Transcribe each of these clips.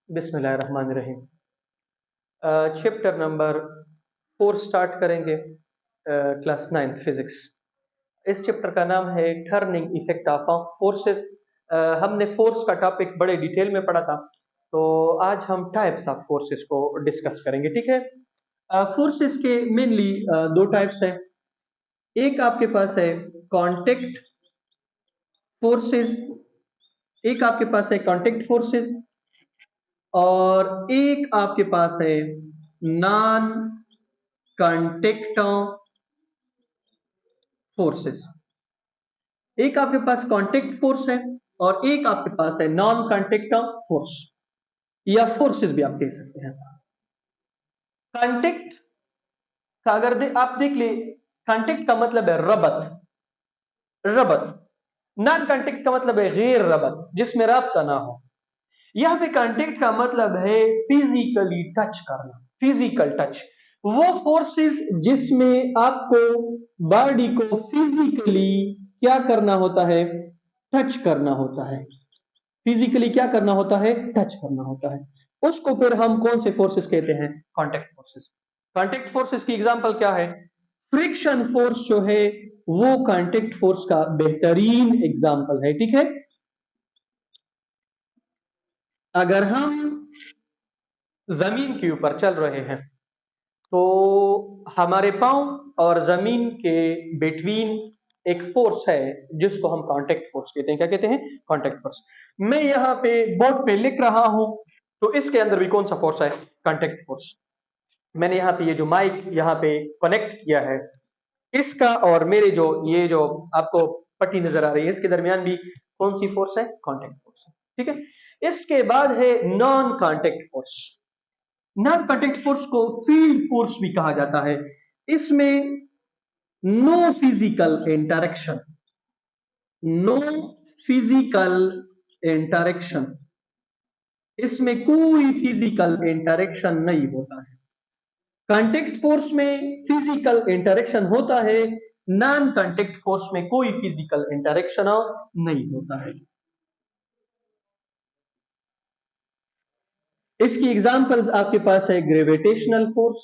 बिस्मिल्लाहिर्रहमानिर्रहीम। Chapter number 4 start करेंगे। Class 9 physics. इस चैप्टर का नाम है टर्निंग इफेक्ट ऑफ फोर्सेस। हमने फोर्स का टॉपिक बड़े डिटेल में पढ़ा था, तो आज हम टाइप्स ऑफ फोर्सेस को डिस्कस करेंगे। ठीक है। फोर्सेस के मेनली दो टाइप्स हैं। एक आपके पास है कांटेक्ट फोर्सेस, एक आपके पास है कांटेक्ट फोर्सेस और एक आपके पास है नॉन कांटेक्ट फोर्सेस। एक आपके पास कांटेक्ट फोर्स है और एक आपके पास है नॉन कांटेक्ट फोर्स, या फोर्सेस भी आप कह सकते हैं। कांटेक्ट का अगर आप देख ले, कांटेक्ट का मतलब है रबत, रबत। नॉन कांटेक्ट का मतलब है गैर रबत, जिसमें राब्ता ना हो। यहां पे कांटेक्ट का मतलब है फिजिकली टच करना, फिजिकल टच। वो फोर्सेस जिसमें आपको बॉडी को फिजिकली क्या करना होता है, टच करना होता है। फिजिकली क्या करना होता है, टच करना होता है। उसको फिर हम कौन से फोर्सेस कहते हैं, कांटेक्ट फोर्सेस। कांटेक्ट फोर्सेस की एग्जांपल क्या है, फ्रिक्शन फोर्स जो है वो कांटेक्ट फोर्स का बेहतरीन एग्जांपल है। ठीक है। अगर हम जमीन के ऊपर चल रहे हैं तो हमारे पांव और जमीन के बिटवीन एक फोर्स है जिसको हम कांटेक्ट फोर्स कहते हैं। क्या कहते हैं, कांटेक्ट फोर्स। मैं यहाँ पे बोर्ड पे लिख रहा हूं तो इसके अंदर भी कौन सा फोर्स है, कांटेक्ट फोर्स। मैंने यहाँ पे ये जो माइक यहाँ पे कनेक्ट किया है, इसका और मेरे जो ये जो आपको पट्टी नजर आ रही है, इसके दरमियान भी कौन सी फोर्स है, कांटेक्ट फोर्स। ठीक है। इसके बाद है non contact force. Non contact force को फील्ड फोर्स भी कहा जाता है। इसमें no physical interaction, no physical interaction, इसमें कोई फिजिकल इंटरेक्शन नहीं होता है। कांटेक्ट फोर्स में फिजिकल इंटरेक्शन होता है, नॉन कांटेक्ट फोर्स में कोई फिजिकल इंटरेक्शन नहीं होता है। इसकी एग्जांपल्स आपके पास है ग्रेविटेशनल फोर्स,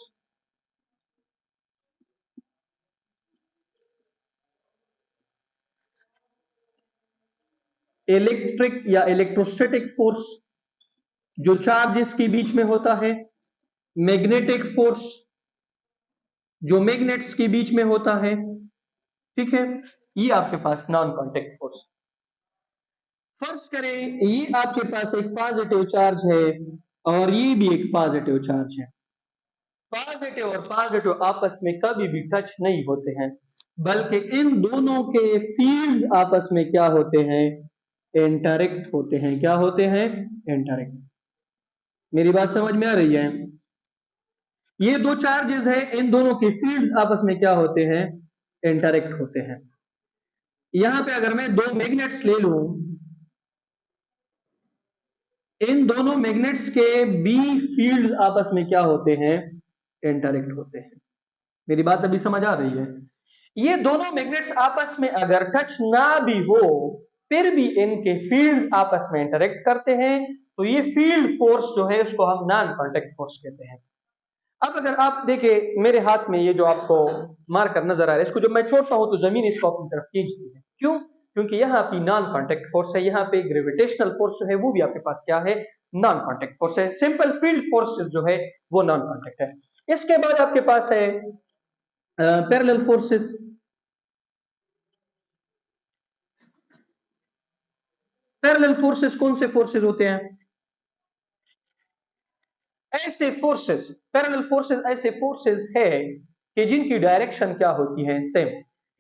इलेक्ट्रिक या इलेक्ट्रोस्टैटिक फोर्स जो चार्जेस के बीच में होता है, मैग्नेटिक फोर्स जो मैग्नेट्स के बीच में होता है। ठीक है। ये आपके पास नॉन कांटेक्ट फोर्स। फर्ज करें ये आपके पास एक पॉजिटिव चार्ज है और ये भी एक पॉजिटिव चार्ज है। पॉजिटिव और पॉजिटिव आपस में कभी भी टच नहीं होते हैं, बल्कि इन दोनों के फील्ड आपस में क्या होते हैं, इंटरेक्ट होते हैं। क्या होते हैं, इंटरेक्ट। मेरी बात समझ में आ रही है। ये दो चार्जेस है, इन दोनों के फील्ड्स आपस में क्या होते हैं, इंटरेक्ट होते हैं। यहां पे अगर मैं दो मैग्नेट्स ले लूं, इन दोनों मैग्नेट्स के बी फील्ड्स आपस में क्या होते हैं, इंटरेक्ट होते हैं। मेरी बात अभी समझ आ रही है। ये दोनों मैग्नेट्स आपस में अगर टच ना भी हो, फिर भी इनके फील्ड्स आपस में इंटरेक्ट करते हैं, तो ये फील्ड फोर्स जो है उसको हम नॉन कांटेक्ट फोर्स कहते हैं। अब अगर आप देखें मेरे हाथ में ये जो आपको मार्कर नजर आ रहा है, इसको जब मैं छोड़ता हूं तो जमीन इसको अपनी तरफ खींचती है। क्यों, क्योंकि यहाँ पे नॉन कांटेक्ट फोर्स है। यहाँ पे ग्रेविटेशनल फोर्स जो है वो भी आपके पास क्या है, नॉन कांटेक्ट फोर्स है। सिंपल फील्ड फोर्स जो है वो नॉन कांटेक्ट है। इसके बाद आपके पास है पैरेलल फोर्सेस। पैरेलल फोर्सेस कौन से फोर्सेस होते हैं, ऐसे फोर्सेस, पैरेलल फोर्सेस ऐसे फोर्सेस है कि जिनकी डायरेक्शन क्या होती है, सेम।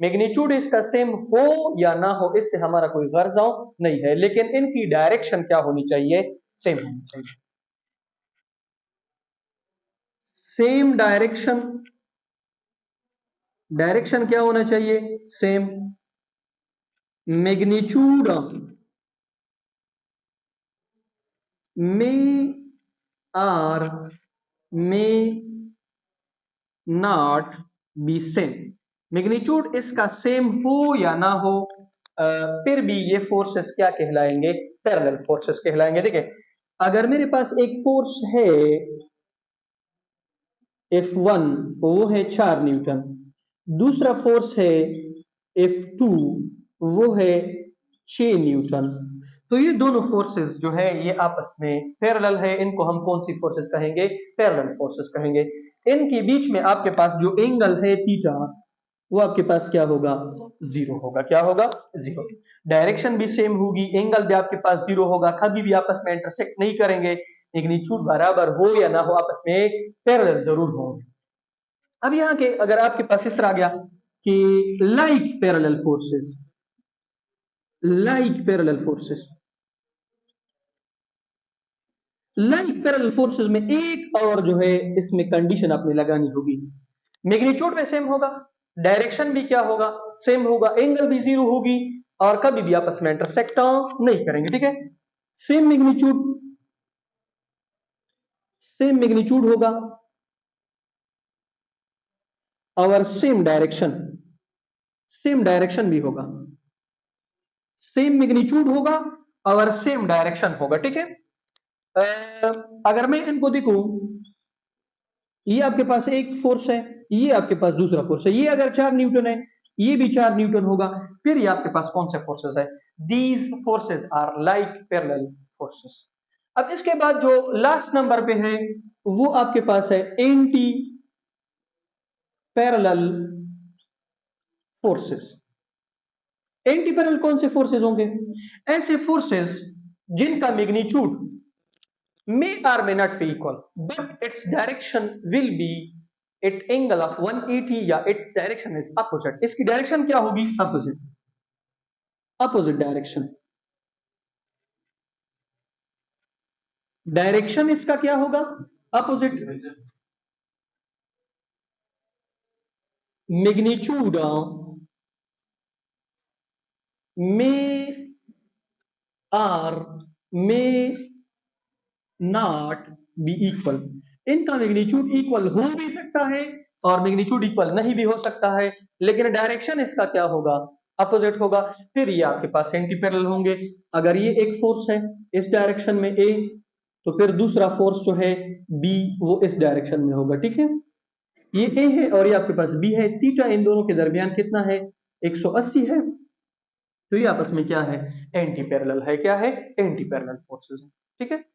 मैग्नीट्यूड इसका सेम हो या ना हो, इससे हमारा कोई गर्ज नहीं है, लेकिन इनकी डायरेक्शन क्या होनी चाहिए, सेम होनी चाहिए। सेम डायरेक्शन, डायरेक्शन क्या होना चाहिए, सेम। मैग्नीट्यूड में आर में नॉट बी सेम। मैग्नीट्यूड इसका सेम हो या ना हो, फिर भी ये फोर्सेस क्या कहलाएंगे, पैरेलल फोर्सेस कहलाएंगे। देखिए अगर मेरे पास एक फोर्स है F1, वो है 4 न्यूटन, दूसरा फोर्स है F2, वो है 6 न्यूटन, तो ये दोनों फोर्सेस जो है ये आपस में पैरेलल है, इनको हम कौन सी फोर्सेस कहेंगे? पैरेलल फोर्सेस कहेंगे। इनके बीच में आपके पास जो एंगल है थीटा, वो आपके पास क्या होगा? जीरो होगा। क्या होगा? जीरो। डायरेक्शन भी सेम होगी, एंगल भी आपके पास जीरो होगा, कभी भी आपस में इंटरसेक्ट नहीं करेंगे, मैग्नीट्यूड बराबर हो या ना हो, आपस में पैरेलल जरूर होंगे। अब यहाँ के अगर आपके पास इस तरह आ गया कि लाइक पैरेलल फोर्सेस में एक और जो है इसमें कंडीशन आपने लगानी होगी। मैग्नीट्यूड में सेम होगा, डायरेक्शन भी क्या होगा? सेम होगा, एंगल भी जीरो होगी, और कभी भी आपस में इंटरसेक्ट नहीं करेंगे। ठीक है, सेम मैग्नीट्यूड होगा और सेम डायरेक्शन भी होगा, सेम मैग्नीट्यूड होगा और सेम डायरेक्शन होगा। ठीक है, अगर मैं इनको देखूं, ये आपके पास एक फोर्स है, ये आपके पास दूसरा फोर्स है, ये अगर 4 न्यूटन है, ये भी 4 न्यूटन होगा, फिर ये आपके पास कौन से फोर्सेस है? These forces are like parallel forces. अब इसके बाद जो लास्ट नंबर पे है वो आपके पास है anti parallel forces. Anti parallel कौन से फोर्सेस होंगे? ऐसे फोर्सेस जिनका magnitude may or may not be equal, but its direction will be at angle of 180 या its direction is opposite। इसकी डायरेक्शन क्या होगी? Opposite direction. डायरेक्शन इसका क्या होगा? Opposite. Magnitude may or may not be equal। इनका magnitude equal हो भी सकता है और मैग्नीट्यूड इक्वल नहीं भी हो सकता है, लेकिन डायरेक्शन इसका क्या होगा? अपोजिट होगा। फिर ये आपके पास एंटी पैरेलल होंगे। अगर ये एक फोर्स है इस डायरेक्शन में ए, तो फिर दूसरा फोर्स जो है बी, वो इस डायरेक्शन में होगा। ठीक है, ये ए है और ये आपके पास बी है, थीटा इन दोनों के दरमियान कितना है? 180 है, तो ये आपस में क्या है? एंटी पैरेलल है। क्या है? एंटी पैरेलल फोर्सेस है। ठीक है।